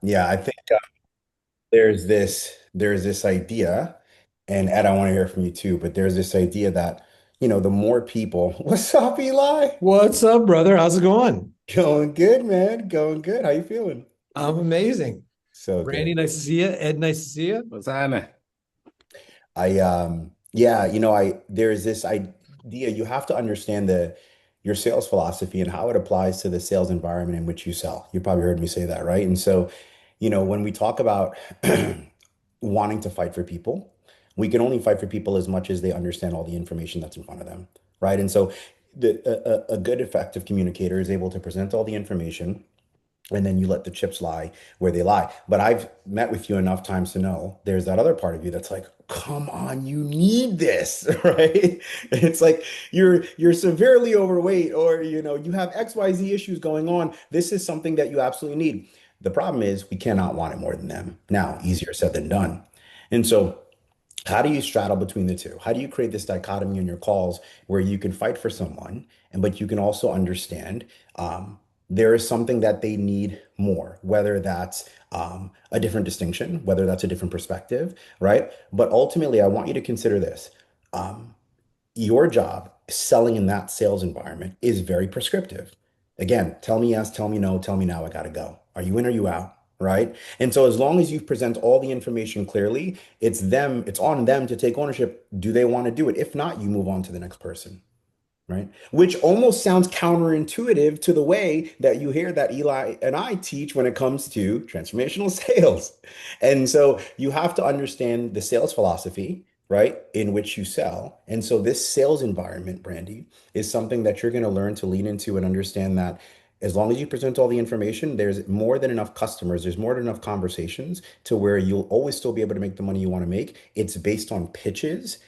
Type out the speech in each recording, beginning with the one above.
Yeah, I think there's this idea, and Ed, I want to hear from you too, but there's this idea that, the more people, what's up, Eli? What's up, brother? How's it going? Going good, man. Going good. How you feeling? I'm amazing. So Randy, good. nice to see you. Ed, nice to see you. What's happening? Yeah, there's this idea you have to understand your sales philosophy and how it applies to the sales environment in which you sell. You probably heard me say that, right? And so, when we talk about wanting to fight for people, we can only fight for people as much as they understand all the information that's in front of them, right? And so a good effective communicator is able to present all the information, and then you let the chips lie where they lie. But I've met with you enough times to know there's that other part of you that's like, come on, you need this, right? And it's like you're severely overweight, or you have XYZ issues going on. This is something that you absolutely need. The problem is we cannot want it more than them. Now, easier said than done. And so how do you straddle between the two? How do you create this dichotomy in your calls where you can fight for someone, and but you can also understand there is something that they need more, whether that's a different distinction, whether that's a different perspective, right? But ultimately, I want you to consider this. Um, your job selling in that sales environment is very prescriptive. Again, tell me yes, tell me no, tell me now, I gotta go. Are you in or you out? Right. And so as long as you present all the information clearly, it's on them to take ownership. Do they want to do it? If not, you move on to the next person, right? Which almost sounds counterintuitive to the way that you hear that Eli and I teach when it comes to transformational sales. And so you have to understand the sales philosophy, right, in which you sell. And so this sales environment, Brandy, is something that you're going to learn to lean into and understand that as long as you present all the information, there's more than enough customers, there's more than enough conversations to where you'll always still be able to make the money you want to make. It's based on pitches,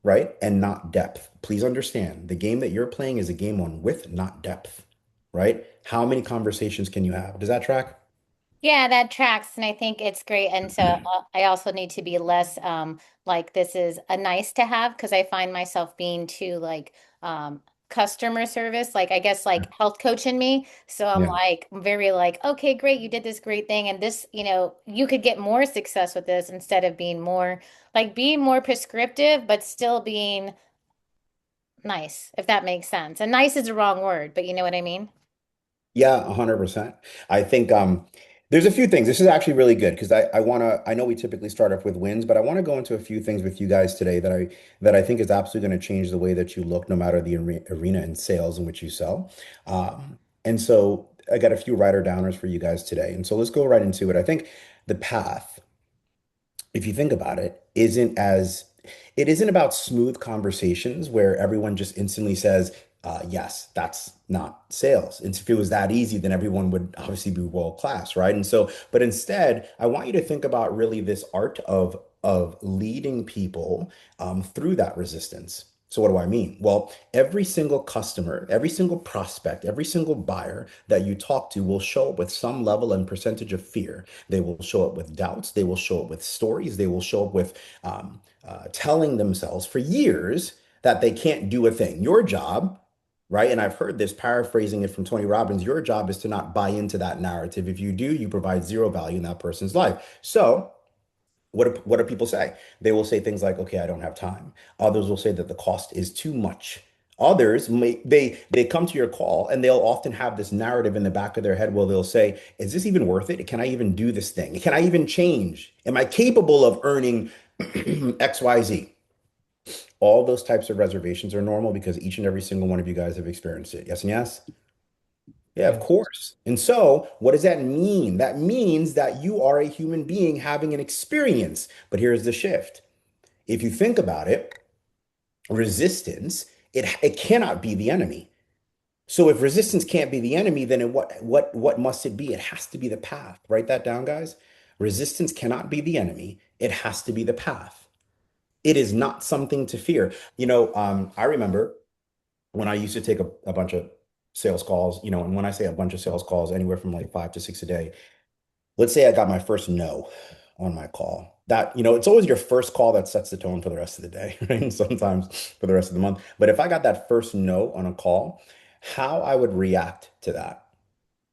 right? And not depth. Please understand the game that you're playing is a game on width, not depth, right? How many conversations can you have? Does that track? Yeah, that tracks, and I think it's great. And so I also need to be less like this is a nice to have because I find myself being too like customer service, like I guess like health coach in me. So I'm Yeah. like very like, okay, great, you did this great thing, and this, you could get more success with this instead of being more prescriptive, but still being nice, if that makes sense. And nice is the wrong word, but you know what I mean? Yeah, 100%. I think there's a few things. This is actually really good because I know we typically start off with wins, but I want to go into a few things with you guys today that I think is absolutely going to change the way that you look no matter the arena in sales in which you sell. And so I got a few writer downers for you guys today. And so let's go right into it. I think the path, if you think about it, it isn't about smooth conversations where everyone just instantly says, yes, that's not sales. And if it was that easy, then everyone would obviously be world class, right? And so, but instead, I want you to think about really this art of leading people through that resistance. So what do I mean? Well, every single customer, every single prospect, every single buyer that you talk to will show up with some level and percentage of fear. They will show up with doubts. They will show up with stories. They will show up with telling themselves for years that they can't do a thing. Your job, right? And I've heard this paraphrasing it from Tony Robbins, your job is to not buy into that narrative. If you do, you provide zero value in that person's life. So, what do people say? They will say things like, "Okay, I don't have time." Others will say that the cost is too much. Others may they come to your call and they'll often have this narrative in the back of their head where they'll say, "Is this even worth it? Can I even do this thing? Can I even change? Am I capable of earning XYZ?" All those types of reservations are normal because each and every single one of you guys have experienced it. Yes and yes? Yeah, of Yeah. course. And so, what does that mean? That means that you are a human being having an experience. But here's the shift. If you think about it, resistance, it cannot be the enemy. So if resistance can't be the enemy, then what must it be? It has to be the path. Write that down, guys. Resistance cannot be the enemy. It has to be the path. It is not something to fear. I remember when I used to take a bunch of sales calls, and when I say a bunch of sales calls, anywhere from like 5 to 6 a day. Let's say I got my first no on my call. That, it's always your first call that sets the tone for the rest of the day, right? And sometimes for the rest of the month. But if I got that first no on a call, how I would react to that.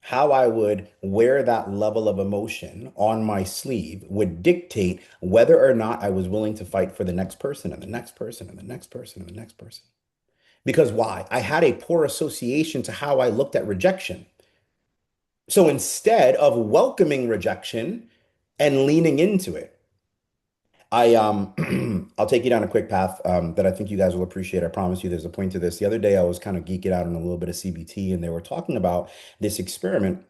How I would wear that level of emotion on my sleeve would dictate whether or not I was willing to fight for the next person and the next person and the next person and the next person. Because why? I had a poor association to how I looked at rejection. So instead of welcoming rejection and leaning into it, I'll take you down a quick path that I think you guys will appreciate. I promise you there's a point to this. The other day I was kind of geeking out on a little bit of CBT and they were talking about this experiment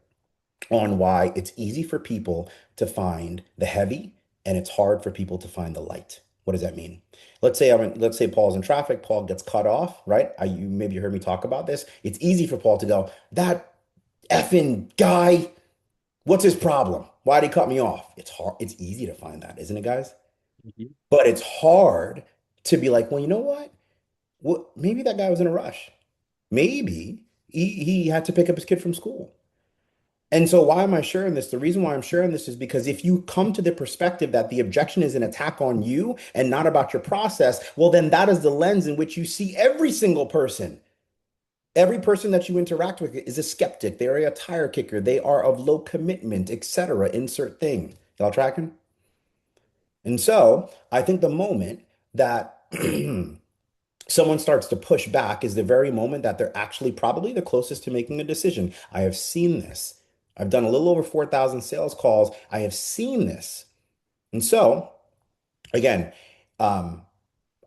on why it's easy for people to find the heavy and it's hard for people to find the light. What does that mean? Let's say Paul's in traffic, Paul gets cut off, right? You maybe you heard me talk about this. It's easy for Paul to go, that effing guy, what's his problem? Why'd he cut me off? It's hard, it's easy to find that, isn't it, guys? Mhm. But it's hard to be like, well, you know what? Well, maybe that guy was in a rush. Maybe he had to pick up his kid from school. And so, why am I sharing this? The reason why I'm sharing this is because if you come to the perspective that the objection is an attack on you and not about your process, well, then that is the lens in which you see every single person. Every person that you interact with is a skeptic. They are a tire kicker. They are of low commitment, etc. Insert thing. Y'all tracking? And so, I think the moment that someone starts to push back is the very moment that they're actually probably the closest to making a decision. I have seen this. I've done a little over 4,000 sales calls. I have seen this. And so, again, um,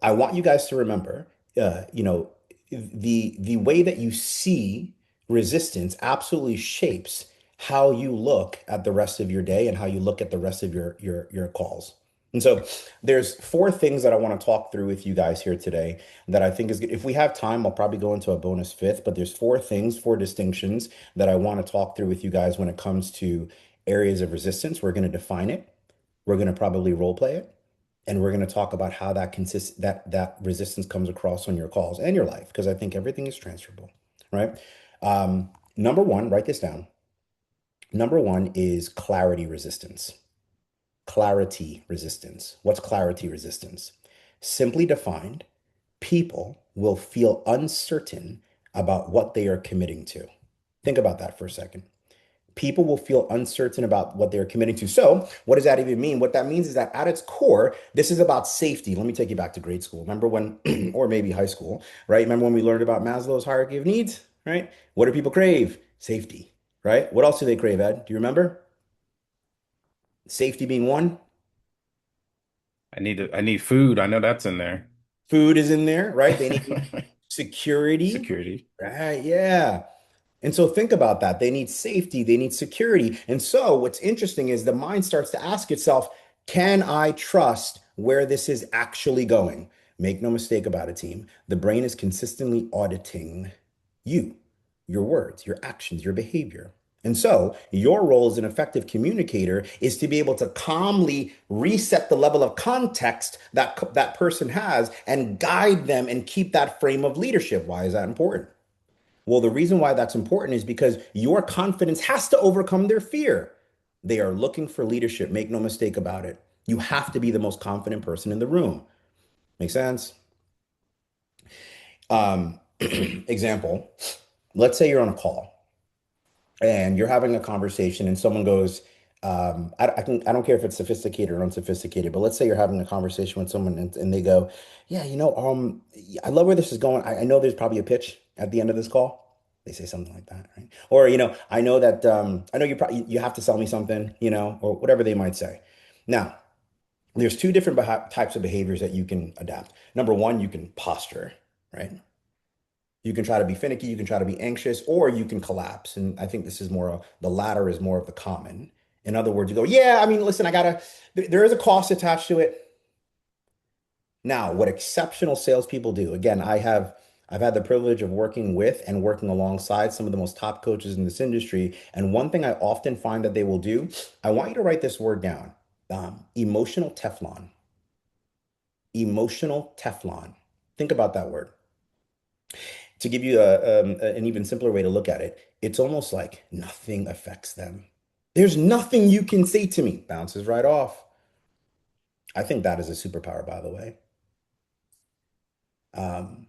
I want you guys to remember, you know, the way that you see resistance absolutely shapes how you look at the rest of your day and how you look at the rest of your calls. And so there's four things that I want to talk through with you guys here today that I think is good. If we have time, I'll probably go into a bonus fifth, but there's four things, four distinctions that I want to talk through with you guys when it comes to areas of resistance. We're going to define it. We're going to probably role play it and we're going to talk about how that resistance comes across on your calls and your life because I think everything is transferable, right? Number one, write this down. Number one is clarity resistance. Clarity resistance. What's clarity resistance? Simply defined, people will feel uncertain about what they are committing to. Think about that for a second. People will feel uncertain about what they're committing to. So, what does that even mean? What that means is that at its core, this is about safety. Let me take you back to grade school. Remember when, or maybe high school, right? Remember when we learned about Maslow's hierarchy of needs, right? What do people crave? Safety, right? What else do they crave, Ed? Do you remember? Safety being one. I need food. I know that's in there. Food is in there, right? They need security, Security. right? Yeah. And so think about that. They need safety, they need security. And so what's interesting is the mind starts to ask itself, can I trust where this is actually going? Make no mistake about it, team. The brain is consistently auditing you, your words, your actions, your behavior. And so, your role as an effective communicator is to be able to calmly reset the level of context that person has and guide them and keep that frame of leadership. Why is that important? Well, the reason why that's important is because your confidence has to overcome their fear. They are looking for leadership. Make no mistake about it. You have to be the most confident person in the room. Make sense? Example, let's say you're on a call and you're having a conversation and someone goes, I don't care if it's sophisticated or unsophisticated, but let's say you're having a conversation with someone and they go, yeah, I love where this is going. I know there's probably a pitch at the end of this call. They say something like that, right? Or, I know that, I know you have to sell me something, or whatever they might say. Now, there's two different types of behaviors that you can adapt. Number one, you can posture, right? You can try to be finicky, you can try to be anxious, or you can collapse. And I think this is the latter is more of the common. In other words, you go, yeah, I mean, listen, there is a cost attached to it. Now, what exceptional salespeople do, again, I've had the privilege of working with and working alongside some of the most top coaches in this industry. And one thing I often find that they will do, I want you to write this word down, emotional Teflon. Emotional Teflon. Think about that word. To give you an even simpler way to look at it, it's almost like nothing affects them. There's nothing you can say to me. Bounces right off. I think that is a superpower, by the way. Um,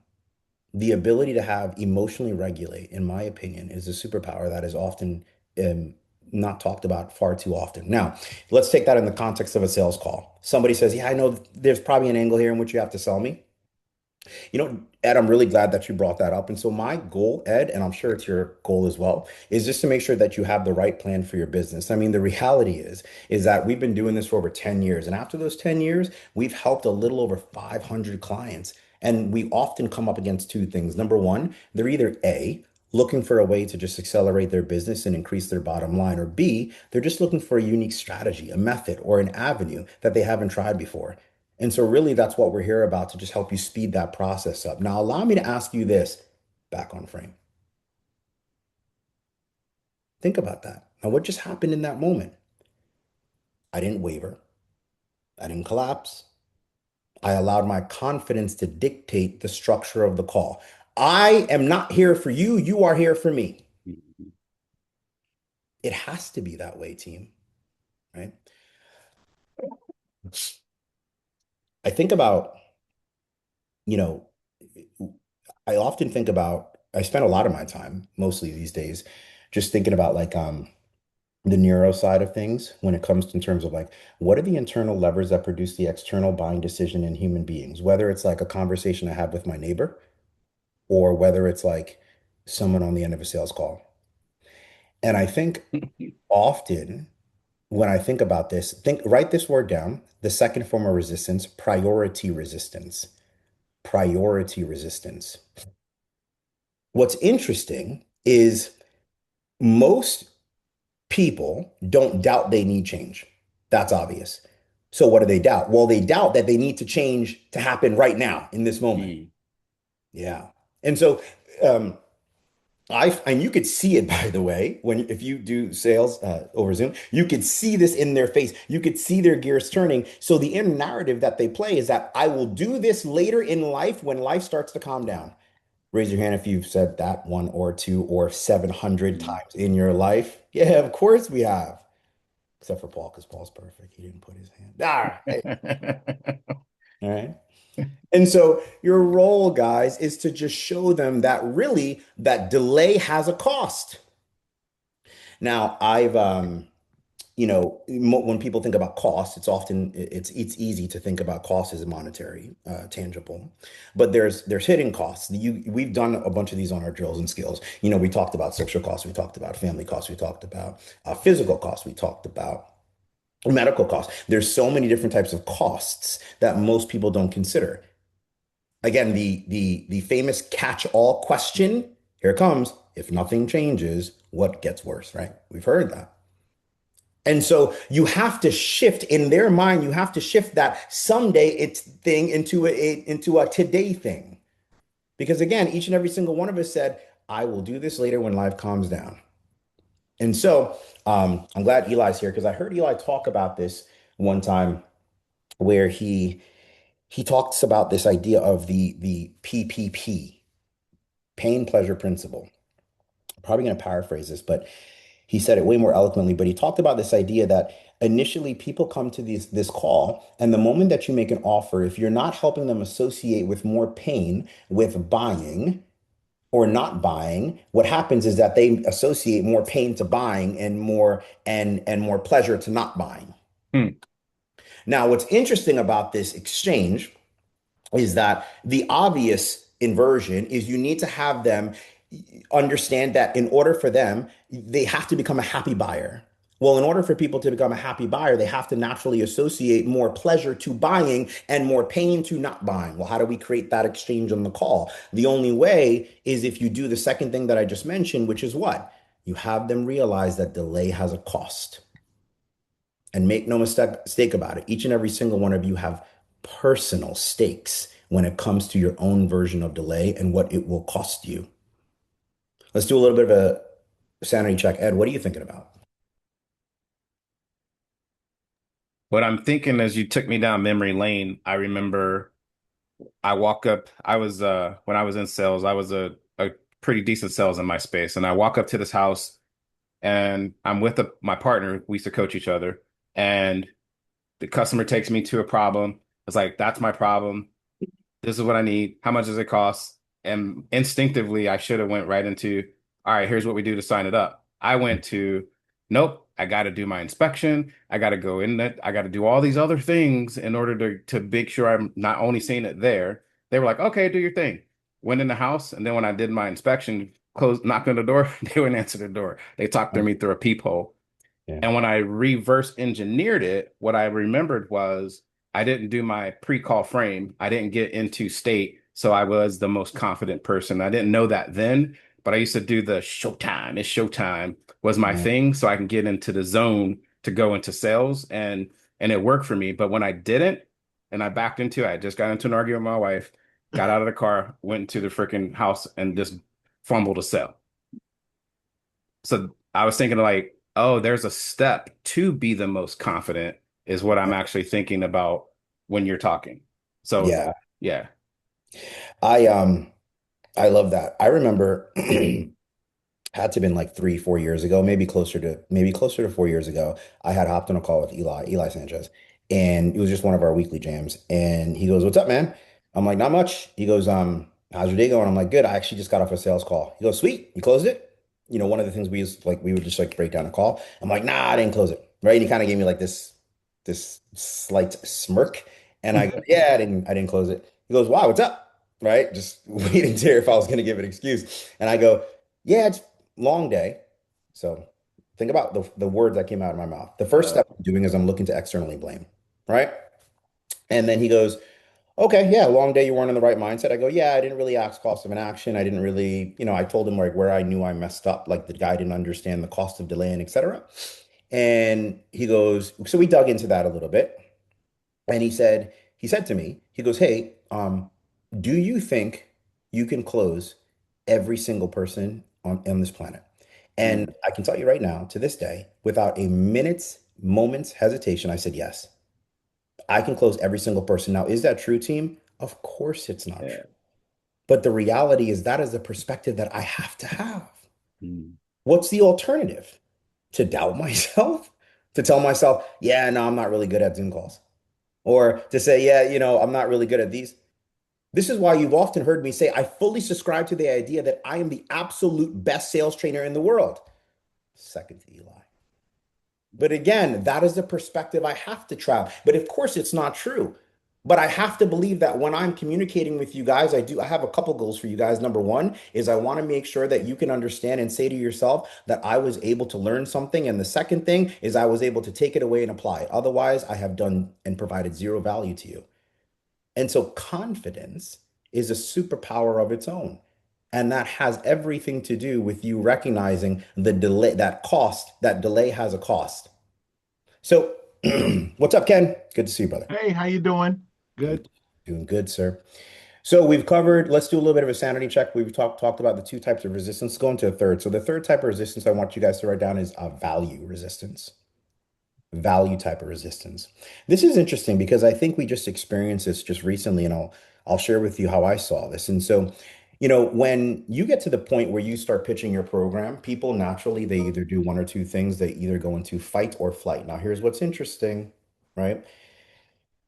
the ability to have emotionally regulate, in my opinion, is a superpower that is often um, not talked about far too often. Now, let's take that in the context of a sales call. Somebody says, "Yeah, I know there's probably an angle here in which you have to sell me." You know, Ed, I'm really glad that you brought that up. And so my goal, Ed, and I'm sure it's your goal as well, is just to make sure that you have the right plan for your business. I mean, the reality is that we've been doing this for over 10 years. And after those 10 years, we've helped a little over 500 clients. And we often come up against two things. Number one, they're either A, looking for a way to just accelerate their business and increase their bottom line, or B, they're just looking for a unique strategy, a method, or an avenue that they haven't tried before. And so, really, that's what we're here about to just help you speed that process up. Now, allow me to ask you this back on frame. Think about that. Now, what just happened in that moment? I didn't waver, I didn't collapse. I allowed my confidence to dictate the structure of the call. I am not here for you, you are here for me. It has to be that way, team, right? I think about, you know, I often think about, I spend a lot of my time, mostly these days, just thinking about the neuro side of things when it comes to in terms of like what are the internal levers that produce the external buying decision in human beings, whether it's like a conversation I have with my neighbor or whether it's like someone on the end of a sales call. And I think often when I think about this, think write this word down. The second form of resistance, priority resistance. Priority resistance. What's interesting is most people don't doubt they need change. That's obvious. So what do they doubt? Well, they doubt that they need to change to happen right now in this moment. Mm. Yeah. And so um and you could see it by the way, when if you do sales over Zoom, you could see this in their face. You could see their gears turning. So the inner narrative that they play is that I will do this later in life when life starts to calm down. Raise your hand if you've said that one or two or 700 Mm. times in your life. Yeah, of course we have. Except for Paul, because Paul's perfect. He didn't put his hand. All right. All right. And so your role, guys, is to just show them that really that delay has a cost. Now, when people think about cost, it's often it's easy to think about cost as a monetary, tangible, but there's hidden costs. We've done a bunch of these on our drills and skills. You know, we talked about social costs, we talked about family costs, we talked about physical costs, we talked about medical costs. There's so many different types of costs that most people don't consider. Again, the famous catch-all question, here it comes. If nothing changes, what gets worse, right? We've heard that. And so you have to shift in their mind, you have to shift that someday it's thing into a today thing. Because again, each and every single one of us said, I will do this later when life calms down. And so I'm glad Eli's here because I heard Eli talk about this one time where he talks about this idea of the PPP, pain pleasure principle. I'm probably going to paraphrase this, but he said it way more eloquently. But he talked about this idea that initially people come to this call, and the moment that you make an offer, if you're not helping them associate with more pain with buying or not buying, what happens is that they associate more pain to buying and more pleasure to not buying. Mm. Now, what's interesting about this exchange is that the obvious inversion is you need to have them understand that in order for them, they have to become a happy buyer. Well, in order for people to become a happy buyer, they have to naturally associate more pleasure to buying and more pain to not buying. Well, how do we create that exchange on the call? The only way is if you do the second thing that I just mentioned, which is what? You have them realize that delay has a cost. And make no mistake about it, each and every single one of you have personal stakes when it comes to your own version of delay and what it will cost you. Let's do a little bit of a sanity check. Ed, what are you thinking about? What I'm thinking as you took me down memory lane, I remember I walk up, I was when I was in sales, I was a pretty decent sales in my space. And I walk up to this house and I'm with my partner. We used to coach each other. And the customer takes me to a problem. It's like, that's my problem. This is what I need. How much does it cost? And instinctively, I should have went right into, all right, here's what we do to sign it up. I went to, nope, I got to do my inspection. I got to go in that. I got to do all these other things in order to make sure I'm not only seeing it there. They were like, okay, do your thing. Went in the house, and then when I did my inspection, closed, knocked on the door, they wouldn't answer the door. They talked to me through a peephole. Yeah. And when I reverse engineered it, what I remembered was I didn't do my pre-call frame. I didn't get into state. So I was the most confident person. I didn't know that then, but I used to do the showtime. It's showtime was my Yeah. thing. So I can get into the zone to go into sales and it worked for me. But when I didn't and I backed into it, I just got into an argument with my wife, got out of the car, went into the freaking house and just fumbled a sale. So I was thinking like, oh, there's a step to be the most confident is what I'm actually thinking about when you're talking. So Yeah. yeah. I um I love that. I remember had to been like 3, 4 years ago, maybe closer to 4 years ago. I had hopped on a call with Eli Sanchez, and it was just one of our weekly jams. And he goes, "What's up, man?" I'm like, "Not much." He goes, "How's your day going?" I'm like, "Good. I actually just got off a sales call." He goes, "Sweet, you closed it?" One of the things we used, like, we would just like break down a call. I'm like, "Nah, I didn't close it." Right? And he kind of gave me like this slight smirk, and I go, "Yeah, I didn't close it." He goes, "Wow, what's up?" Right? Just waiting to hear if I was going to give an excuse. And I go, "Yeah, it's long day." So think about the words that came out of my mouth. The first Uh, step I'm doing is I'm looking to externally blame, right? And then he goes, "Okay, yeah, long day. You weren't in the right mindset." I go, "Yeah, I didn't really ask cost of an action. I didn't really, I told him like where I knew I messed up, like the guy didn't understand the cost of delay and etc." And he goes, so we dug into that a little bit. And he said to me, he goes, "Hey, do you think you can close every single person on this planet?" And mm, I can tell you right now, to this day, without a moment's hesitation, I said, "Yes, I can close every single person." Now, is that true, team? Of course it's not true. yeah. But the reality is that is the perspective that I have to have. Mm, What's the alternative? To doubt myself? To tell myself, "Yeah, no, I'm not really good at Zoom calls." Or to say, "Yeah, I'm not really good at these." This is why you've often heard me say, I fully subscribe to the idea that I am the absolute best sales trainer in the world. Second to Eli. But again, that is the perspective I have to try. But of course, it's not true. But I have to believe that when I'm communicating with you guys, I have a couple goals for you guys. Number one is I want to make sure that you can understand and say to yourself that I was able to learn something. And the second thing is I was able to take it away and apply it. Otherwise, I have done and provided zero value to you. And so confidence is a superpower of its own. And that has everything to do with you recognizing the delay, that delay has a cost. So, what's up, Ken? Good to see you, brother. Hey, how you doing? Doing, Good. doing good, sir. So we've covered, let's do a little bit of a sanity check. We've talked about the two types of resistance. Let's go into a third. So the third type of resistance I want you guys to write down is value resistance. Value type of resistance. This is interesting because I think we just experienced this just recently, and I'll share with you how I saw this. And so, when you get to the point where you start pitching your program, people naturally they either do one or two things. They either go into fight or flight. Now, here's what's interesting, right?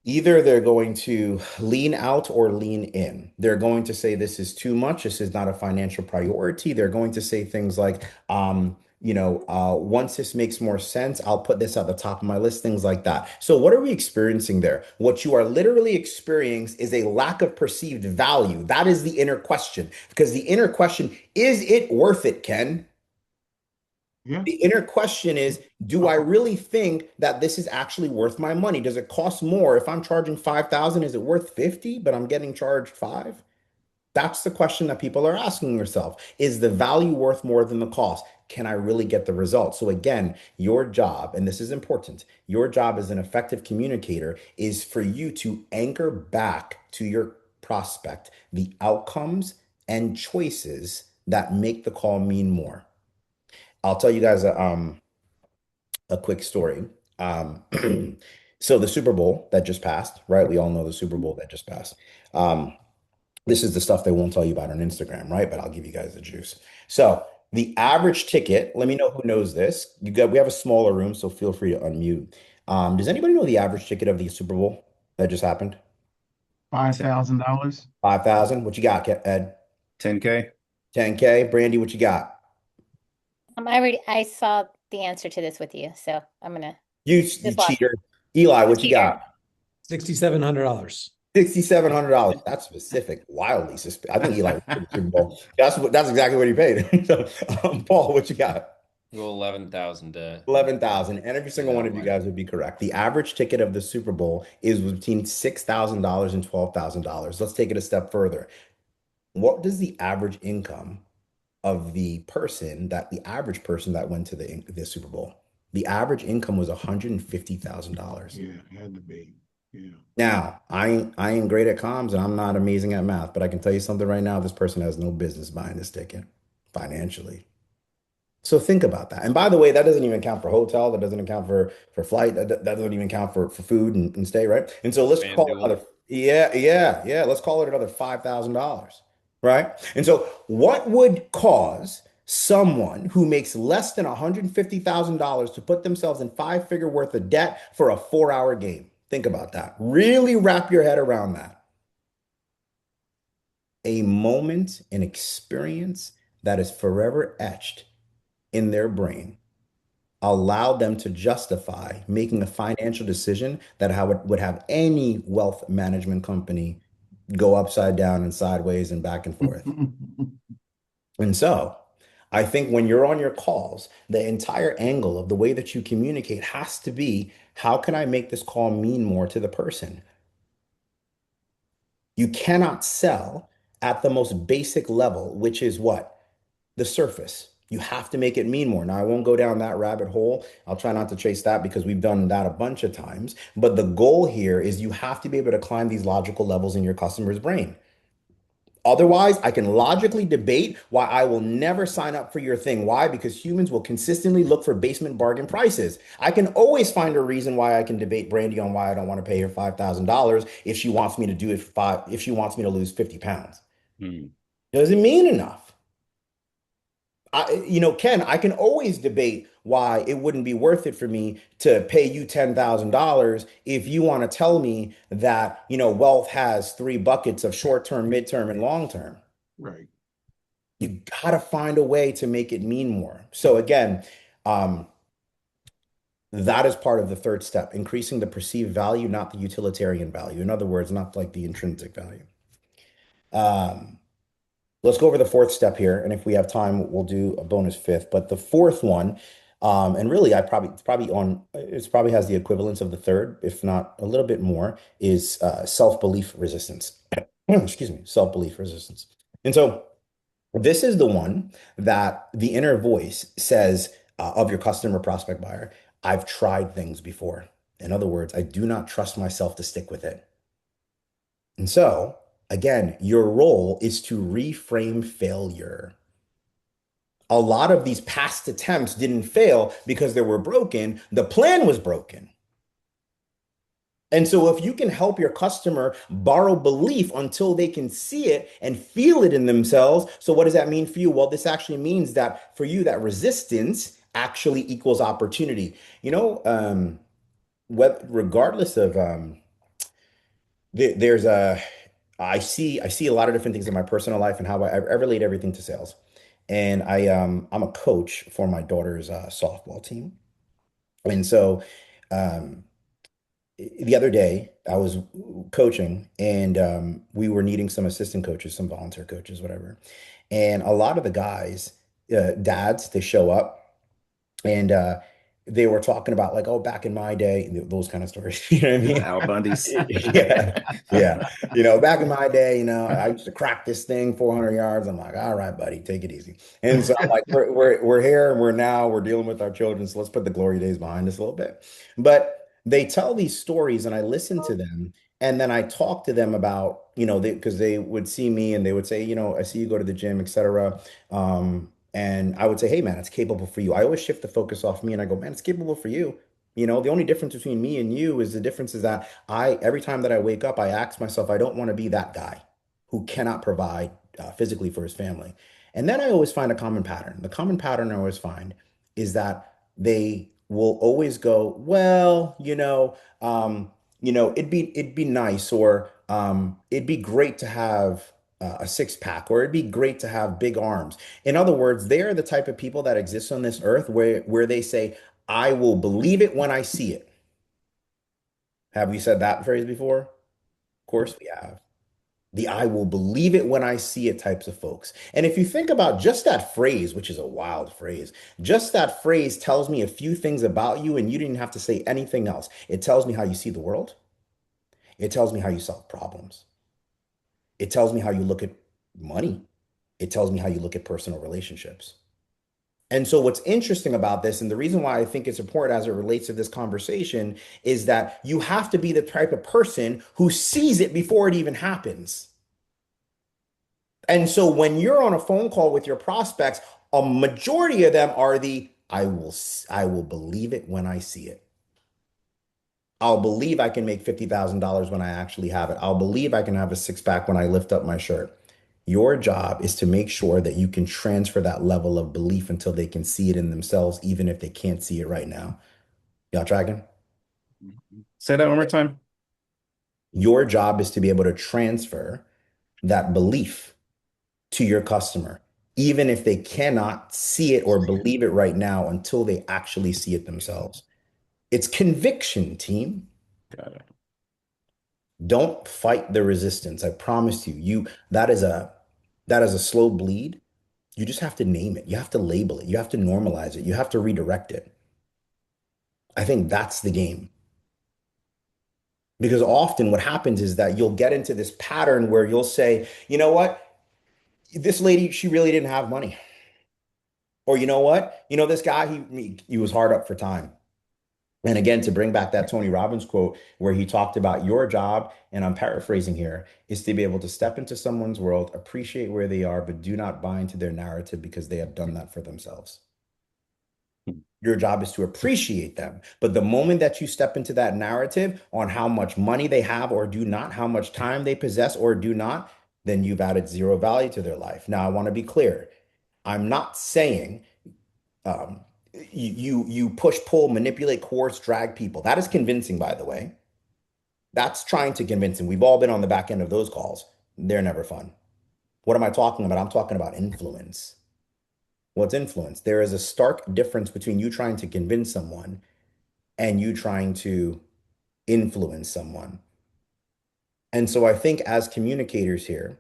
Either they're going to lean out or lean in. They're going to say this is too much. This is not a financial priority. They're going to say things like, once this makes more sense, I'll put this at the top of my list, things like that. So, what are we experiencing there? What you are literally experiencing is a lack of perceived value. That is the inner question. Because the inner question, is it worth it, Ken? Yeah. The inner question is, do I really think that this is actually worth my money? Does it cost more? If I'm charging 5,000, is it worth 50, but I'm getting charged 5? That's the question that people are asking themselves. Is the value worth more than the cost? Can I really get the results? So again, your job, and this is important, your job as an effective communicator is for you to anchor back to your prospect the outcomes and choices that make the call mean more. I'll tell you guys a quick story. Um, so the Super Bowl that just passed, right? We all know the Super Bowl that just passed. Um, this is the stuff they won't tell you about on Instagram, right? But I'll give you guys the juice. So the average ticket, let me know who knows this. We have a smaller room, so feel free to unmute. Does anybody know the average ticket of the Super Bowl that just happened? $5,000. 5,000. What you got, Ed? 10K. 10K. Brandy, what you got? I saw the answer to this with you, so I'm gonna You just watch. cheater. Eli, what you Cheater. got? $6,700. $6,700. That's specific. Wildly specific. I think Eli went to the Super Bowl. That's exactly what he paid. So, Paul, what you got? Go 11,000 to 11,000. And every get single it one out of of you my. guys would be correct. The average ticket of the Super Bowl is between $6,000 and $12,000. Let's take it a step further. What does the average income of the average person that went to the Super Bowl? The average income was $150,000. Yeah, had to be. Yeah. Now, I ain't great at comms and I'm not amazing at math, but I can tell you something right now. This person has no business buying this ticket financially. So think about that. And by the way, that doesn't even count for hotel. That doesn't account for flight. That doesn't even count for food and stay, right? And so let's call it FanDuel. another, yeah. Let's call it another $5,000, right? And so what would cause someone who makes less than $150,000 to put themselves in five-figure worth of debt for a 4-hour game? Think about that. Really wrap your head around that. A moment, an experience that is forever etched in their brain allowed them to justify making a financial decision that how it would have any wealth management company go upside down and sideways and back and forth. And so I think when you're on your calls, the entire angle of the way that you communicate has to be, how can I make this call mean more to the person? You cannot sell at the most basic level, which is what? The surface. You have to make it mean more. Now, I won't go down that rabbit hole. I'll try not to chase that because we've done that a bunch of times. But the goal here is you have to be able to climb these logical levels in your customer's brain. Otherwise, I can logically debate why I will never sign up for your thing. Why? Because humans will consistently look for basement bargain prices. I can always find a reason why I can debate Brandy on why I don't want to pay her $5,000 if she wants me to do it for five, if she wants me to lose 50 pounds. Hmm. Doesn't mean enough. Ken, I can always debate why it wouldn't be worth it for me to pay you $10,000 if you want to tell me that, wealth has three buckets of short term, midterm, and long term. Right. You got to find a way to make it mean more. So again, um, that is part of the third step, increasing the perceived value, not the utilitarian value. In other words, not like the intrinsic value. Um, Let's go over the fourth step here, and if we have time, we'll do a bonus fifth. But the fourth one, and really, it's probably has the equivalence of the third, if not a little bit more, is self-belief resistance. Excuse me, self-belief resistance. And so this is the one that the inner voice says of your customer prospect buyer, I've tried things before. In other words, I do not trust myself to stick with it. And so, again, your role is to reframe failure. A lot of these past attempts didn't fail because they were broken. The plan was broken. And so, if you can help your customer borrow belief until they can see it and feel it in themselves, so what does that mean for you? Well, this actually means that for you, that resistance actually equals opportunity. Regardless of there's a I see a lot of different things in my personal life and how I relate everything to sales. And I'm a coach for my daughter's softball team. And so um, the other day I was coaching and we were needing some assistant coaches, some volunteer coaches, whatever. And a lot of the guys, dads, they show up and they were talking about like, oh, back in my day, those kind of stories. You know what I mean? Al Bundy's. Yeah, yeah. Back in my day, I used to crack this thing 400 yards. I'm like, all right, buddy, take it easy. And so I'm like, we're here and we're dealing with our children. So let's put the glory days behind us a little bit. But they tell these stories and I listen to them. And then I talk to them about, because they would see me and they would say, I see you go to the gym, etc. And I would say, hey, man, it's capable for you. I always shift the focus off me and I go, man, it's capable for you. The only difference between me and you is the difference is that every time that I wake up, I ask myself, I don't want to be that guy who cannot provide physically for his family. And then I always find a common pattern. The common pattern I always find is that they will always go, well, it'd be nice or it'd be great to have. a six pack, or it'd be great to have big arms. In other words, they are the type of people that exist on this earth where they say, I will believe it when I see it. Have we said that phrase before? Of course we have. The I will believe it when I see it types of folks. And if you think about just that phrase, which is a wild phrase, just that phrase tells me a few things about you, and you didn't have to say anything else. It tells me how you see the world. It tells me how you solve problems. It tells me how you look at money. It tells me how you look at personal relationships. And so, what's interesting about this, and the reason why I think it's important as it relates to this conversation, is that you have to be the type of person who sees it before it even happens. And so, when you're on a phone call with your prospects, a majority of them are the I will believe it when I see it. I'll believe I can make $50,000 when I actually have it. I'll believe I can have a six pack when I lift up my shirt. Your job is to make sure that you can transfer that level of belief until they can see it in themselves, even if they can't see it right now. Y'all tracking? Say that one more time. Your job is to be able to transfer that belief to your customer, even if they cannot see it or believe it right now until they actually see it themselves. It's conviction, team. Got it. Don't fight the resistance. I promise you, that is a slow bleed. You just have to name it. You have to label it. You have to normalize it. You have to redirect it. I think that's the game. Because often what happens is that you'll get into this pattern where you'll say, you know what? This lady, she really didn't have money. Or you know what? You know, this guy, he was hard up for time. And again, to bring back that Tony Robbins quote where he talked about your job, and I'm paraphrasing here, is to be able to step into someone's world, appreciate where they are, but do not buy into their narrative because they have done that for themselves. Your job is to appreciate them. But the moment that you step into that narrative on how much money they have or do not, how much time they possess or do not, then you've added zero value to their life. Now, I want to be clear. I'm not saying um, you push, pull, manipulate, coerce, drag people. That is convincing, by the way. That's trying to convince them. We've all been on the back end of those calls. They're never fun. What am I talking about? I'm talking about influence. What's influence? There is a stark difference between you trying to convince someone and you trying to influence someone. And so I think as communicators here,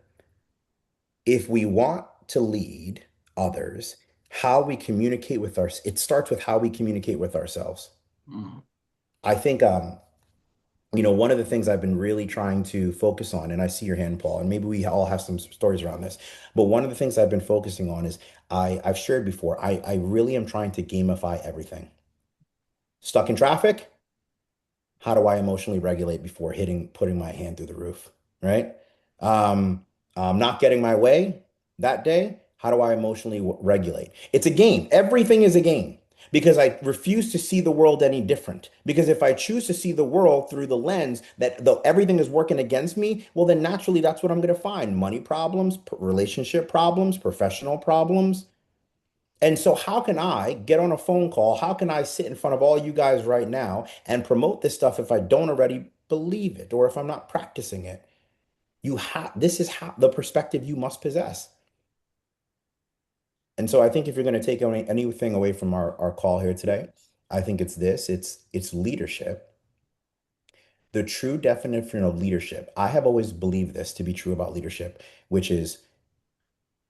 if we want to lead others, how we communicate with it starts with how we communicate with ourselves. Mm. I think one of the things I've been really trying to focus on, and I see your hand, Paul, and maybe we all have some stories around this, but one of the things I've been focusing on is I've shared before, I really am trying to gamify everything. Stuck in traffic? How do I emotionally regulate before putting my hand through the roof, right? Um, not getting my way that day, how do I emotionally regulate? It's a game. Everything is a game because I refuse to see the world any different. Because if I choose to see the world through the lens that everything is working against me, well, then naturally that's what I'm going to find. Money problems, relationship problems, professional problems. And so, how can I get on a phone call? How can I sit in front of all you guys right now and promote this stuff if I don't already believe it or if I'm not practicing it? This is how the perspective you must possess. And so, I think if you're going to take anything away from our call here today, I think it's this it's leadership. The true definition of leadership, I have always believed this to be true about leadership, which is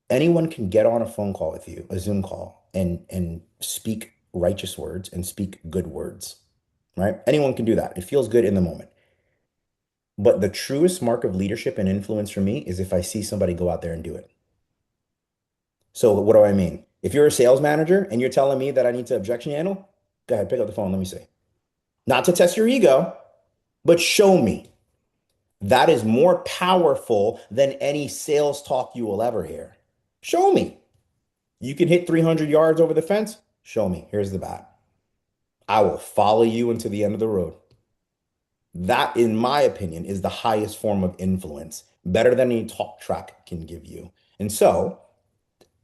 anyone can get on a phone call with you, a Zoom call, and speak righteous words and speak good words, right? Anyone can do that. It feels good in the moment. But the truest mark of leadership and influence for me is if I see somebody go out there and do it. So what do I mean? If you're a sales manager and you're telling me that I need to objection handle, go ahead, pick up the phone. Let me see. Not to test your ego, but show me. That is more powerful than any sales talk you will ever hear. Show me. You can hit 300 yards over the fence. Show me. Here's the bat. I will follow you into the end of the road. That, in my opinion, is the highest form of influence, better than any talk track can give you. And so,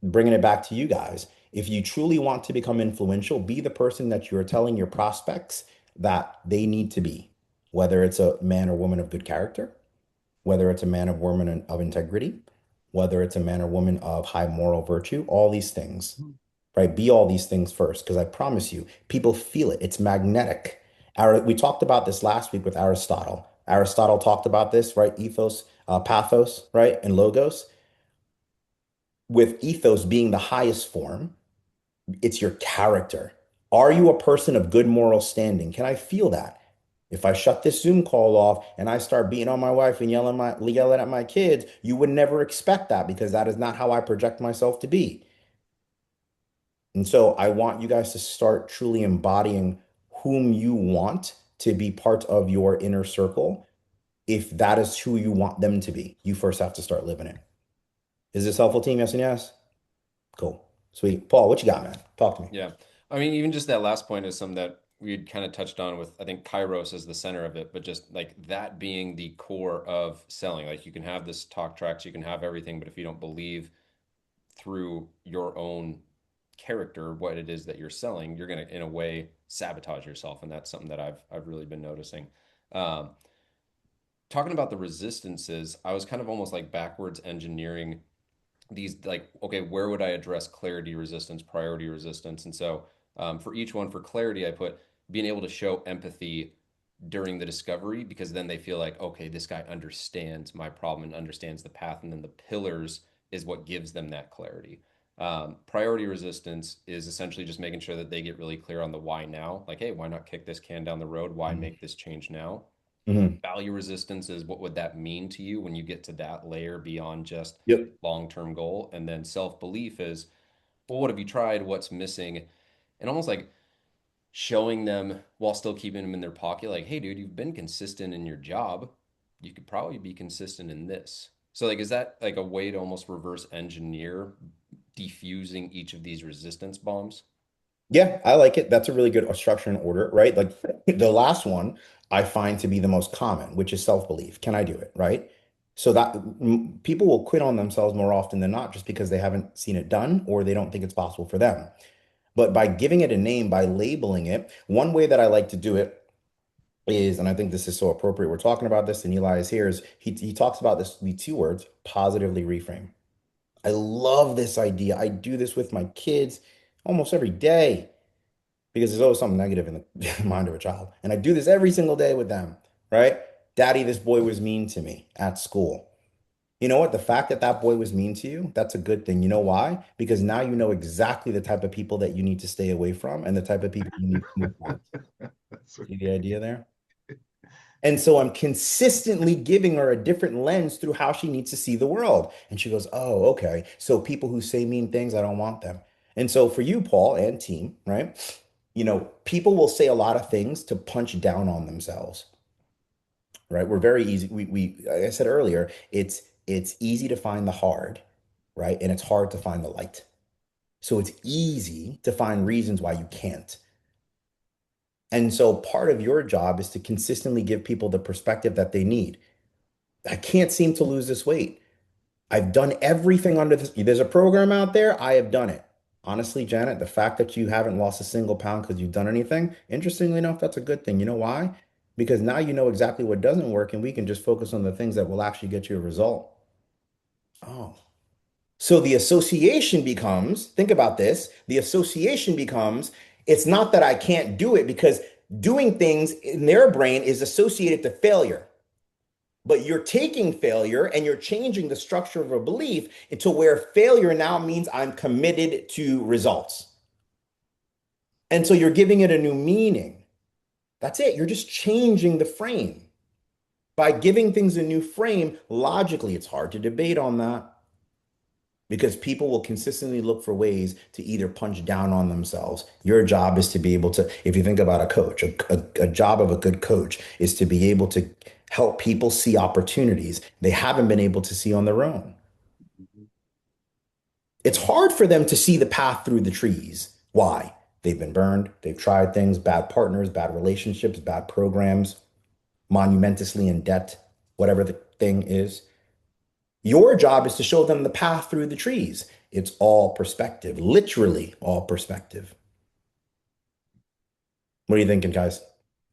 bringing it back to you guys, if you truly want to become influential, be the person that you're telling your prospects that they need to be, whether it's a man or woman of good character, whether it's a man or woman of integrity, whether it's a man or woman of high moral virtue, all these things, right? Be all these things first, because I promise you, people feel it. It's magnetic. We talked about this last week with Aristotle. Aristotle talked about this, right? Ethos, pathos, right? And logos. With ethos being the highest form, it's your character. Are you a person of good moral standing? Can I feel that? If I shut this Zoom call off and I start beating on my wife and yelling at my kids, you would never expect that because that is not how I project myself to be. And so I want you guys to start truly embodying whom you want to be part of your inner circle. If that is who you want them to be, you first have to start living it. Is this helpful, team? Yes and yes? Cool. Sweet. Paul, what you got, man? Talk to me. Yeah. I mean, even just that last point is something that we had kind of touched on with, I think, Kairos as the center of it, but just like that being the core of selling. Like you can have this talk tracks, you can have everything, but if you don't believe through your own character what it is that you're selling, you're going to, in a way, sabotage yourself. And that's something that I've really been noticing. Um, Talking about the resistances, I was kind of almost like backwards engineering these, like, okay, where would I address clarity resistance, priority resistance? And so for each one, for clarity, I put being able to show empathy during the discovery, because then they feel like, okay, this guy understands my problem and understands the path. And then the pillars is what gives them that clarity. Priority resistance is essentially just making sure that they get really clear on the why now. Like, hey, why not kick this can down the road? Why make this change now? Mhm. Value resistance is what would that mean to you when you get to that layer beyond just Yep. long-term goal. And then self-belief is, well, what have you tried? What's missing? And almost like showing them while still keeping them in their pocket, like, hey, dude, you've been consistent in your job. You could probably be consistent in this. So, like, is that like a way to almost reverse engineer defusing each of these resistance bombs? Yeah, I like it. That's a really good structure and order, right? Like the last one I find to be the most common, which is self-belief. Can I do it, right? So that people will quit on themselves more often than not just because they haven't seen it done or they don't think it's possible for them. But by giving it a name, by labeling it, one way that I like to do it is, and I think this is so appropriate, we're talking about this, and Eli is here, is he talks about this, the two words, positively reframe. I love this idea. I do this with my kids almost every day because there's always something negative in the mind of a child. And I do this every single day with them, right? Daddy, this boy was mean to me at school. You know what? The fact that that boy was mean to you, that's a good thing. You know why? Because now you know exactly the type of people that you need to stay away from and the type of people you need to move towards. That's See the idea there? And so I'm consistently giving her a different lens through how she needs to see the world. And she goes, oh, okay. So people who say mean things, I don't want them. And so for you, Paul and team, right? People will say a lot of things to punch down on themselves, right? We're very easy. Like I said earlier, it's easy to find the hard, right? And it's hard to find the light. So it's easy to find reasons why you can't. And so part of your job is to consistently give people the perspective that they need. I can't seem to lose this weight. I've done everything under this. There's a program out there. I have done it. Honestly, Janet, the fact that you haven't lost a single pound because you've done anything, interestingly enough, that's a good thing. You know why? Because now you know exactly what doesn't work, and we can just focus on the things that will actually get you a result. Oh. So the association becomes, think about this, the association becomes, it's not that I can't do it because doing things in their brain is associated to failure. But you're taking failure and you're changing the structure of a belief into where failure now means I'm committed to results. And so you're giving it a new meaning. That's it. You're just changing the frame. By giving things a new frame, logically, it's hard to debate on that because people will consistently look for ways to either punch down on themselves. Your job is to be able to, if you think about a coach, a job of a good coach is to be able to help people see opportunities they haven't been able to see on their own. It's hard for them to see the path through the trees. Why? They've been burned, they've tried things, bad partners, bad relationships, bad programs, monumentously in debt, whatever the thing is. Your job is to show them the path through the trees. It's all perspective, literally all perspective. What are you thinking, guys?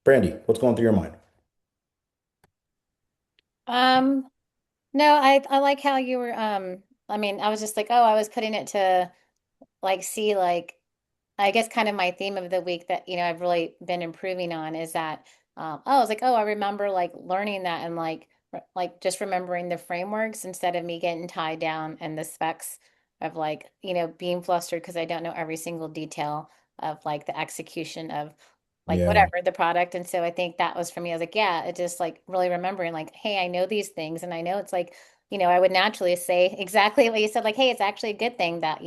Brandy, what's going through your mind? Um, no, I like how you were I mean, I was just like, oh, I was putting it to like see like I guess kind of my theme of the week that, I've really been improving on is that, I was like, oh, I remember like learning that and like just remembering the frameworks instead of me getting tied down and the specs of like, being flustered because I don't know every single detail of like the execution of like Yeah. whatever the product. And so I think that was for me. I was like, yeah, it just like really remembering like, hey, I know these things and I know it's like, I would naturally say exactly what you said, like, hey, it's actually a good thing that,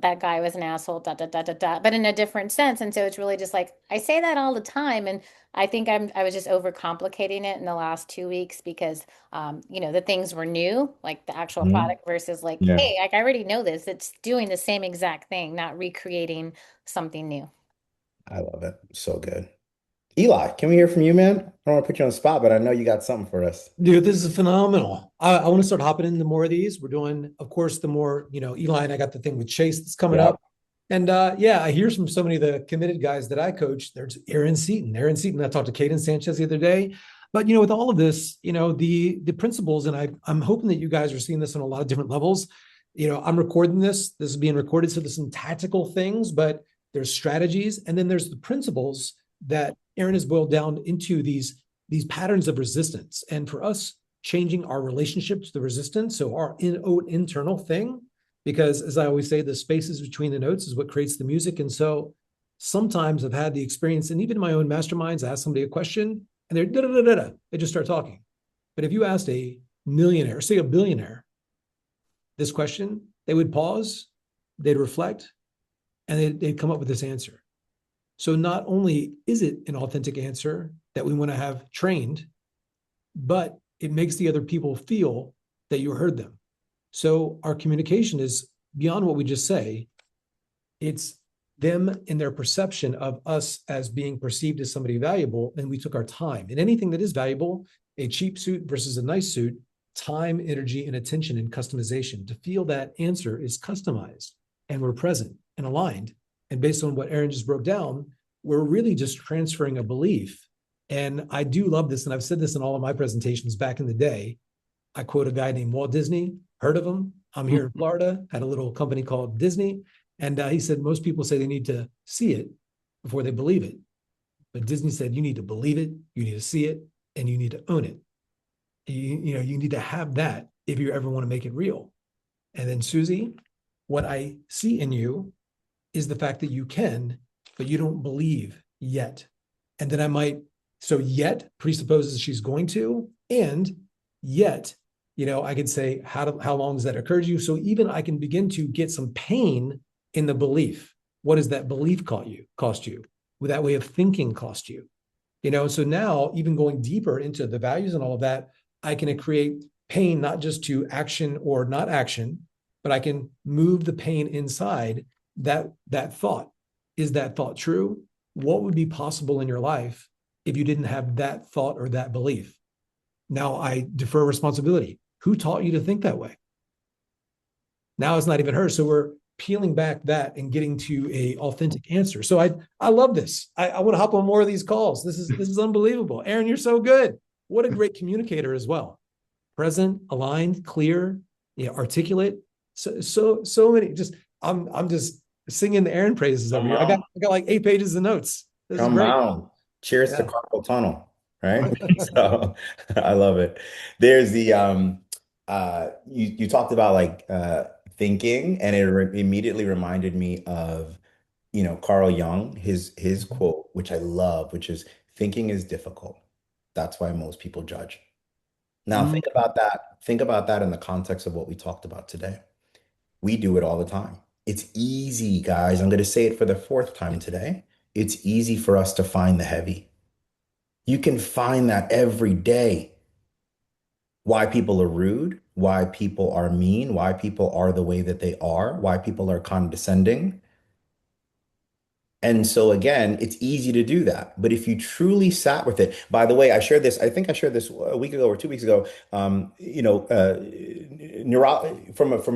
that guy was an asshole, da da da da da, but in a different sense. And so it's really just like I say that all the time, and I think I was just overcomplicating it in the last 2 weeks because the things were new, like the actual Mhm. product versus like, Yeah. hey, like I already know this. It's doing the same exact thing, not recreating something new. I love it. So good. Eli, can we hear from you, man? I don't want to put you on the spot, but I know you got something for us. Dude, this is phenomenal. I want to start hopping into more of these. We're doing, of course, the more, Eli and I got the thing with Chase that's coming Yep. up. And yeah, I hear from so many of the committed guys that I coach. There's Aaron Seaton. Aaron Seaton, I talked to Caden Sanchez the other day. But with all of this, the principles, and I'm hoping that you guys are seeing this on a lot of different levels. I'm recording this. This is being recorded, so there's some tactical things, but there's strategies, and then there's the principles that Aaron has boiled down into these patterns of resistance. And for us, changing our relationship to the resistance, so our own internal thing, because as I always say, the spaces between the notes is what creates the music. And so sometimes I've had the experience, and even in my own masterminds, I ask somebody a question and they're da da da da da, they just start talking. But if you asked a millionaire, say a billionaire, this question, they would pause, they'd reflect, and they'd come up with this answer. So not only is it an authentic answer that we want to have trained, but it makes the other people feel that you heard them. So our communication is beyond what we just say. It's them in their perception of us as being perceived as somebody valuable, and we took our time. And anything that is valuable, a cheap suit versus a nice suit, time, energy, and attention and customization to feel that answer is customized and we're present and aligned. And based on what Aaron just broke down, we're really just transferring a belief. And I do love this, and I've said this in all of my presentations back in the day. I quote a guy named Walt Disney, heard of him? I'm here in Florida, had a little company called Disney. And he said, most people say they need to see it before they believe it. But Disney said, you need to believe it, you need to see it, and you need to own it. You need to have that if you ever want to make it real. And then Susie, what I see in you is the fact that you can, but you don't believe yet. And then so yet presupposes she's going to, and yet, I could say, how long does that occur to you? So even I can begin to get some pain in the belief. What does that belief cost you? Would that way of thinking cost you? So now even going deeper into the values and all of that, I can create pain, not just to action or not action, but I can move the pain inside that thought. Is that thought true? What would be possible in your life if you didn't have that thought or that belief? Now I defer responsibility. Who taught you to think that way? Now it's not even her. So we're peeling back that and getting to a authentic answer. So I love this. I want to hop on more of these calls. This is unbelievable. Aaron, you're so good. What a great communicator as well. Present, aligned, clear, articulate. So many. I'm just singing the Aaron praises over Come here. I got on. like 8 pages of notes. This is Come great. on. Cheers to Yeah. carpal tunnel, right? So I love it. There's the you talked about like thinking, and it immediately reminded me of Carl Jung, his quote, which I love, which is thinking is difficult. That's why most people judge. Now Mm. think about that. Think about that in the context of what we talked about today. We do it all the time. It's easy, guys. I'm going to say it for the fourth time today. It's easy for us to find the heavy. You can find that every day. Why people are rude, why people are mean, why people are the way that they are, why people are condescending. And so again, it's easy to do that. But if you truly sat with it, by the way, I think I shared this a week ago or 2 weeks ago. From a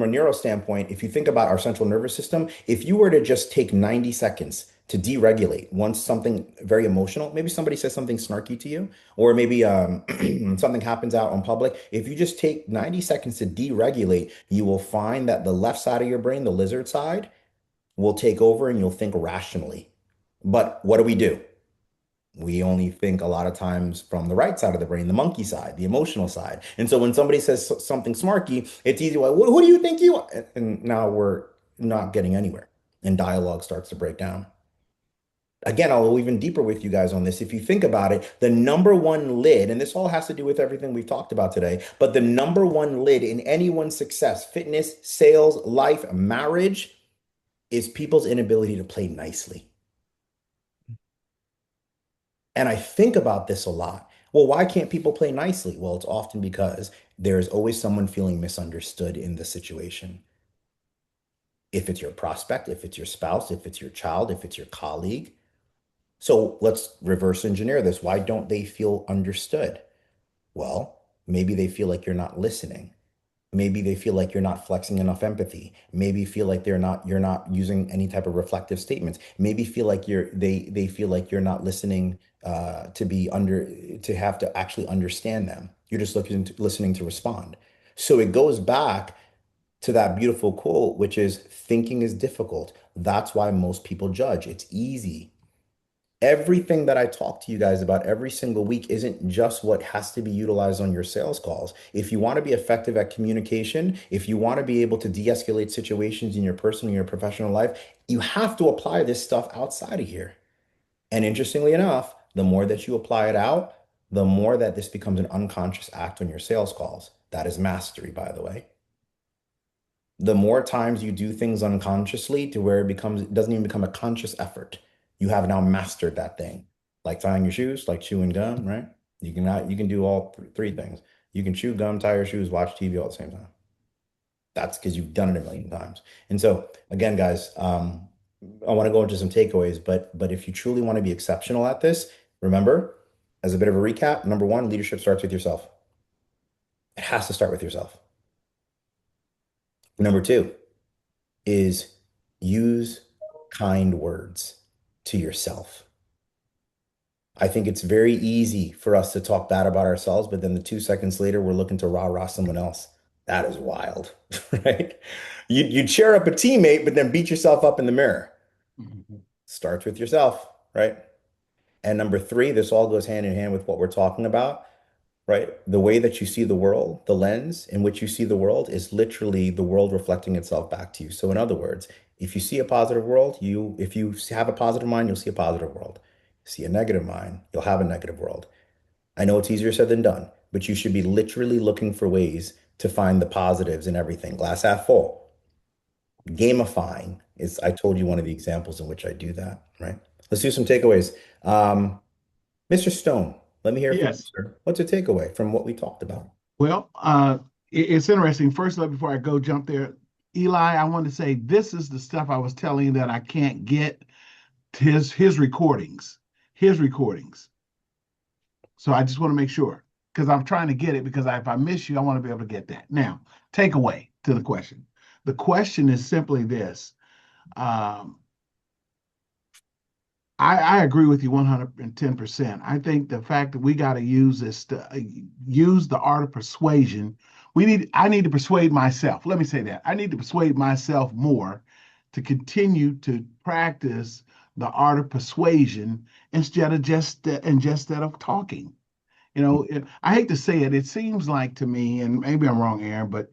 neuro standpoint, if you think about our central nervous system, if you were to just take 90 seconds to deregulate. Once something very emotional, maybe somebody says something snarky to you, or maybe something happens out in public. If you just take 90 seconds to deregulate, you will find that the left side of your brain, the lizard side, will take over and you'll think rationally. But what do? We only think a lot of times from the right side of the brain, the monkey side, the emotional side. And so when somebody says something smarky, it's easy. Like, who do you think you are? And now we're not getting anywhere, and dialogue starts to break down. Again, I'll go even deeper with you guys on this. If you think about it, the number one lid, and this all has to do with everything we've talked about today, but the number one lid in anyone's success, fitness, sales, life, marriage, is people's inability to play nicely. And I think about this a lot. Well, why can't people play nicely? Well, it's often because there is always someone feeling misunderstood in the situation. If it's your prospect, if it's your spouse, if it's your child, if it's your colleague. So let's reverse engineer this. Why don't they feel understood? Well, maybe they feel like you're not listening. Maybe they feel like you're not flexing enough empathy. Maybe feel like you're not using any type of reflective statements. Maybe feel like they feel like you're not listening to be under to have to actually understand them. You're just listening to respond. So it goes back to that beautiful quote, which is thinking is difficult. That's why most people judge. It's easy. Everything that I talk to you guys about every single week isn't just what has to be utilized on your sales calls. If you want to be effective at communication, if you want to be able to de-escalate situations in your personal and your professional life, you have to apply this stuff outside of here. And interestingly enough, the more that you apply it out, the more that this becomes an unconscious act on your sales calls. That is mastery, by the way. The more times you do things unconsciously to where it doesn't even become a conscious effort. You have now mastered that thing. Like tying your shoes, like chewing gum, right? You can do all three things. You can chew gum, tie your shoes, watch TV all at the same time. That's because you've done it a million times. And so again, guys, I want to go into some takeaways, but if you truly want to be exceptional at this, remember, as a bit of a recap, number one, leadership starts with yourself. It has to start with yourself. Number two is use kind words to yourself. I think it's very easy for us to talk bad about ourselves, but then the 2 seconds later, we're looking to rah-rah someone else. That is wild, right? You cheer up a teammate, but then beat yourself up in the mirror. Mhm. Starts with yourself, right? And number three, this all goes hand in hand with what we're talking about, right? The way that you see the world, the lens in which you see the world is literally the world reflecting itself back to you. So in other words, if you see a positive world, if you have a positive mind, you'll see a positive world. See a negative mind, you'll have a negative world. I know it's easier said than done, but you should be literally looking for ways to find the positives in everything. Glass half full. Gamifying is, I told you one of the examples in which I do that, right? Let's do some takeaways. Mr. Stone, let me hear from you, Yes. sir. What's a takeaway from what we talked about? Well, it's interesting. First of all, before I go jump there, Eli, I want to say this is the stuff I was telling you that I can't get his recordings, his recordings. So I just want to make sure because I'm trying to get it because if I miss you, I want to be able to get that. Now, takeaway to the question. The question is simply this. Um, I agree with you 110%. I think the fact that we got to use this to use the art of persuasion. I need to persuade myself. Let me say that. I need to persuade myself more to continue to practice the art of persuasion instead of talking. I hate to say it. It seems like to me, and maybe I'm wrong, Aaron, but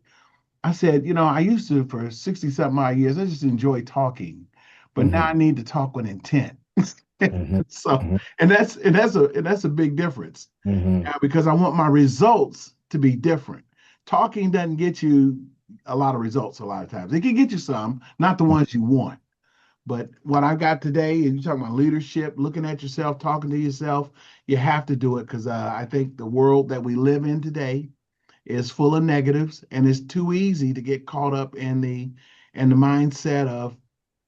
I said, I used to for 60 something odd years, I just enjoy talking, but now Hmm. I need to talk with intent. Hmm. So, Hmm. and that's a big difference Hmm. because I want my results to be different. Talking doesn't get you a lot of results a lot of times. It can get you some, not the ones you want. But what I got today, and you're talking about leadership, looking at yourself, talking to yourself, you have to do it because I think the world that we live in today is full of negatives, and it's too easy to get caught up in the mindset of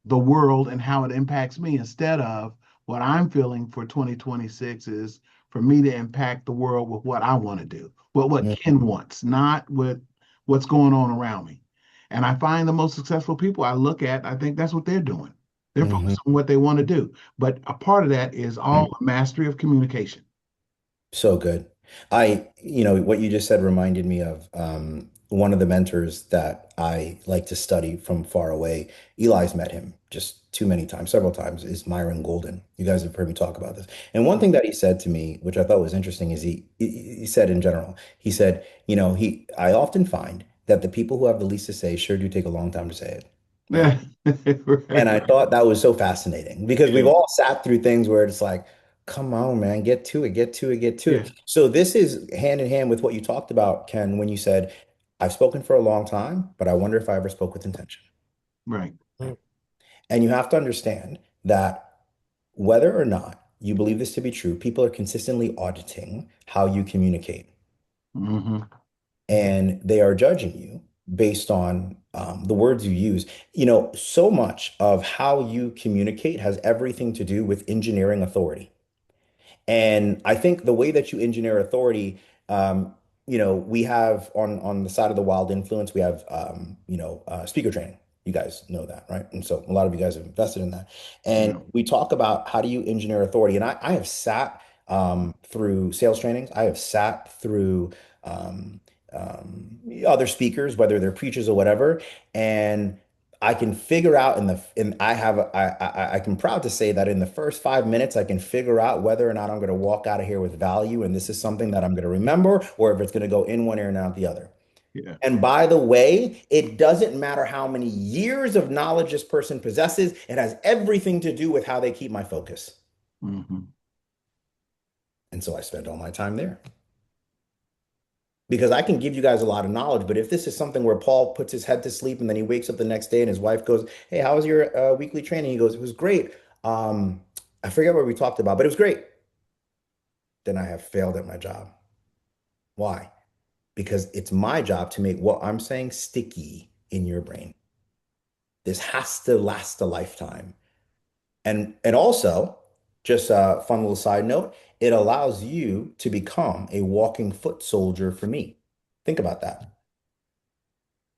the world and how it impacts me instead of what I'm feeling for 2026 is for me to impact the world with what I want to do, what Ken wants, not with what's going on around me. And I find the most successful people I look at, I think that's what they're doing. They're Hmm. focused on what they want to do. But a part of that is all a mastery of communication. So good. What you just said reminded me of one of the mentors that I like to study from far away. Eli's met him just too many times, several times, is Myron Golden. You guys have heard me talk about this. And one thing that he said to me, which I thought was interesting, is he said in general, he said, I often find that the people who have the least to say sure do take a long time to say it. Right. Yeah. And Right. I thought that was so fascinating because we've Yeah. all sat through things where it's like, come on, man, get to it, get to it, get to Yeah. it. So this is hand in hand with what you talked about, Ken, when you said, I've spoken for a long time, but I wonder if I ever spoke with intention. Right. Mm. And you have to understand that whether or not you believe this to be true, people are consistently auditing how you communicate Hmm. and they are judging you based on the words you use. So much of how you communicate has everything to do with engineering authority. And I think the way that you engineer authority, we have on the side of the wild influence, we have speaker training. You guys know that, right? And so a lot of you guys have invested in that. And Yeah. we talk about how do you engineer authority. And I have sat through sales trainings. I have sat through other speakers, whether they're preachers or whatever, and I can figure out I can proud to say that in the first 5 minutes, I can figure out whether or not I'm going to walk out of here with value. And this is something that I'm going to remember, or if it's going to go in one ear and out the other. Yeah. And by the way, it doesn't matter how many years of knowledge this person possesses. It has everything to do with how they keep my focus. Hmm. And so I spend all my time there. Because I can give you guys a lot of knowledge, but if this is something where Paul puts his head to sleep and then he wakes up the next day and his wife goes, "Hey, how was your weekly training?" He goes, "It was great. Um, I forget what we talked about, but it was great." Then I have failed at my job. Why? Because it's my job to make what I'm saying sticky in your brain. This has to last a lifetime. And also, just a fun little side note, it allows you to become a walking foot soldier for me. Think about that.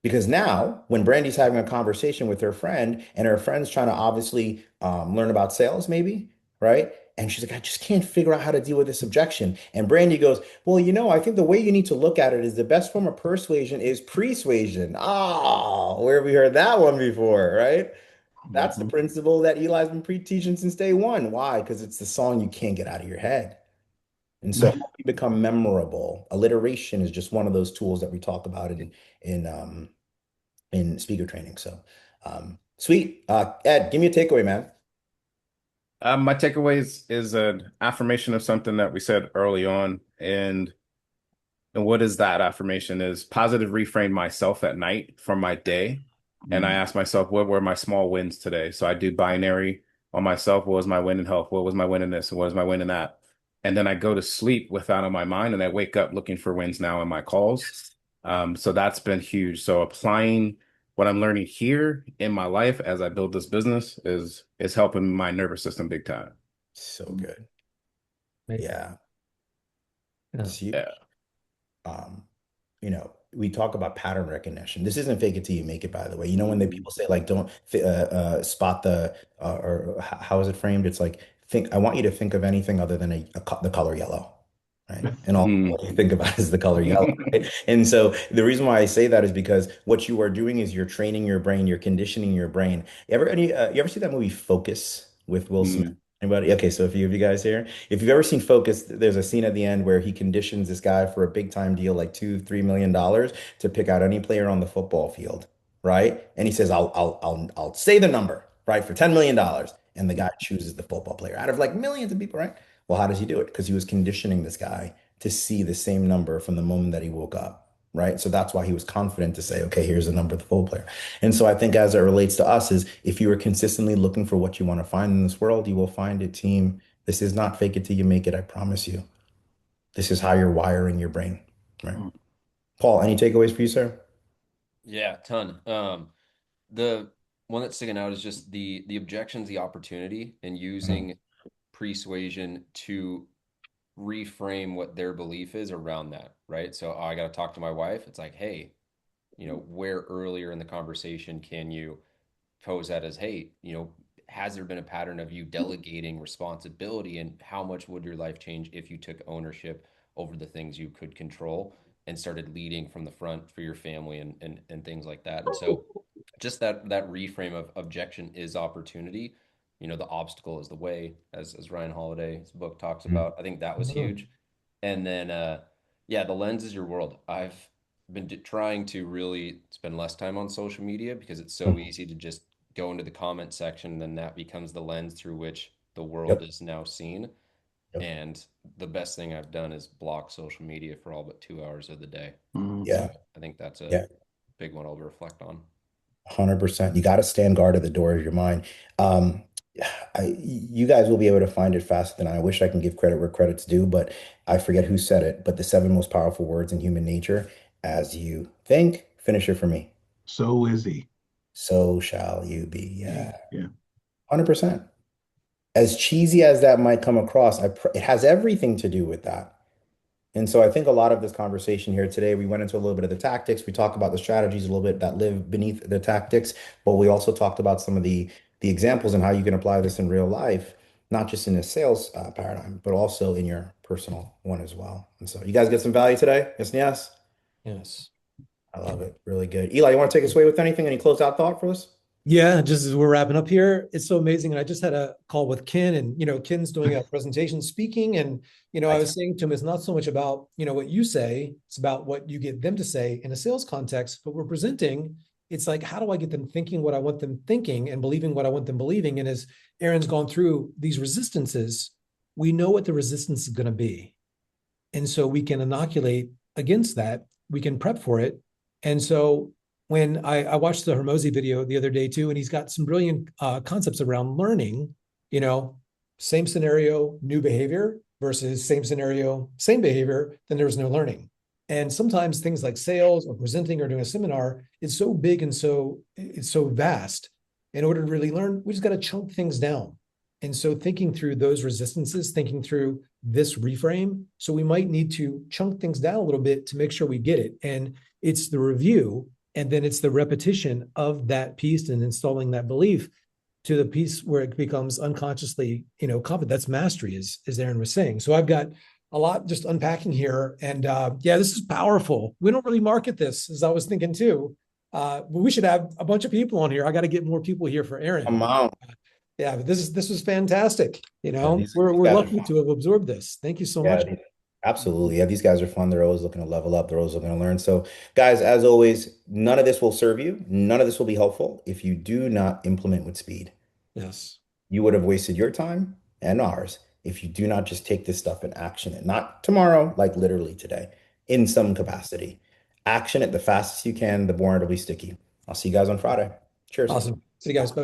Because now, when Brandy's having a conversation with her friend, and her friend's trying to obviously learn about sales, maybe, right? And she's like, I just can't figure out how to deal with this objection. And Brandy goes, well, I think the way you need to look at it is the best form of persuasion is persuasion. Ah, where have we heard that one before, right? That's the Hmm. principle that Eli's been teaching since day one. Why? Because it's the song you can't get out of your head. And so how we become memorable. Alliteration is just one of those tools that we talk about in speaker training. So, sweet. Ed, give me a takeaway, man. My takeaways is an affirmation of something that we said early on, and what is that affirmation is positive reframe myself at night from my day. And I ask myself, what were my small wins today? So I do binary on myself. What was my win in health? What was my win in this? And what was my win in that? And then I go to sleep with that on my mind and I wake up looking for wins now in my calls. So that's been huge. So applying what I'm learning here in my life as I build this business is helping my nervous system big time. So good. Amazing. Yeah, Yeah. it's huge. Yeah. We talk about pattern recognition. This isn't fake it till you make it, by the way. When they Hmm. people say like, don't spot the or how is it framed? It's like think. I want you to think of anything other than the color yellow, right? And all Mm. what you think about is the color yellow, right? And so the reason why I say that is because what you are doing is you're training your brain, you're conditioning your brain. You ever see that movie Focus with Will Smith? Mm. Anybody? Okay, so a few of you guys here. If you've ever seen Focus, there's a scene at the end where he conditions this guy for a big time deal, like $2, $3 million, to pick out any player on the football field, right? And he says, I'll say the number, right, for $10 million. And the guy chooses the football player out of like millions of people, right? Well, how does he do it? Because he was conditioning this guy to see the same number from the moment that he woke up, right? So that's why he was confident to say, okay, here's the number of the football player. And so I think as it relates to us is if you are consistently looking for what you want to find in this world, you will find it, team. This is not fake it till you make it, I promise you. This is how you're wiring your brain, right? Paul, any takeaways for you, sir? Yeah, ton. The one that's sticking out is just the objections, the opportunity, and Mhm. using persuasion to reframe what their belief is around that, right? So, oh, I got to talk to my wife. It's like, hey, where earlier in the conversation can you pose that as, hey, has there been a pattern of you delegating responsibility, and how much would your life change if you took ownership over the things you could control and started leading from the front for your family and things like that. And so just that reframe of objection is opportunity. The obstacle is the way, as Ryan Holiday's book talks Mhm. about. I think that was Mhm. huge. And then yeah, the lens is your world. I've been trying to really spend less time on social media because it's so Mhm. easy to just go into the comment section, and then that becomes the lens through which the world Yep. is now seen. Yep. And the best thing I've done is block social media for all but 2 hours of the day. Mhm. So Yeah. I think that's a Yeah. big one I'll reflect on. 100%. You got to stand guard at the door of your mind. Um, you guys will be able to find it faster than I wish. I can give credit where credit's due, but I forget who said it. But the seven most powerful words in human nature, as you think, finish it for me. So is he. So shall you be. Yeah. Yeah. 100%. As cheesy as that might come across, it has everything to do with that. And so I think a lot of this conversation here today, we went into a little bit of the tactics. We talked about the strategies a little bit that live beneath the tactics, but we also talked about some of the examples and how you can apply this in real life, not just in a sales paradigm, but also in your personal one as well. And so you guys get some value today? Yes, and yes. Yes. I love it. Really good. Eli, you want to take us away with anything? Any closed out thought for us? Yeah, just as we're wrapping up here, it's so amazing. And I just had a call with Ken, and Ken's doing a presentation speaking, and I Nice. was saying to him, it's not so much about what you say, it's about what you get them to say in a sales context. But we're presenting, it's like, how do I get them thinking what I want them thinking and believing what I want them believing? And as Aaron's gone through these resistances, we know what the resistance is going to be. And so we can inoculate against that. We can prep for it. And so when I watched the Hermosi video the other day too, and he's got some brilliant concepts around learning, you know, same scenario, new behavior versus same scenario, same behavior, then there's no learning. And sometimes things like sales or presenting or doing a seminar, it's so big and it's so vast. In order to really learn, we just got to chunk things down. And so thinking through those resistances, thinking through this reframe. So we might need to chunk things down a little bit to make sure we get it. And it's the review, and then it's the repetition of that piece and installing that belief to the piece where it becomes unconsciously, confident. That's mastery, as Aaron was saying. So I've got a lot just unpacking here. And yeah, this is powerful. We don't really market this, as I was thinking too. We should have a bunch of people on here. I got to get more people here for Aaron. Come on. Yeah, but this was fantastic. Yeah, these We're guys are lucky fun. to have absorbed this. Thank you so Yeah, much. absolutely. Yeah, these guys are fun. They're always looking to level up. They're always looking to learn. So, guys, as always, none of this will serve you. None of this will be helpful if you do not implement with speed. Yes. You would have wasted your time and ours if you do not just take this stuff and action it. Not tomorrow, like literally today, in some capacity. Action it the fastest you can, the more it'll be sticky. I'll see you guys on Friday. Cheers. Awesome. See you guys. Bye.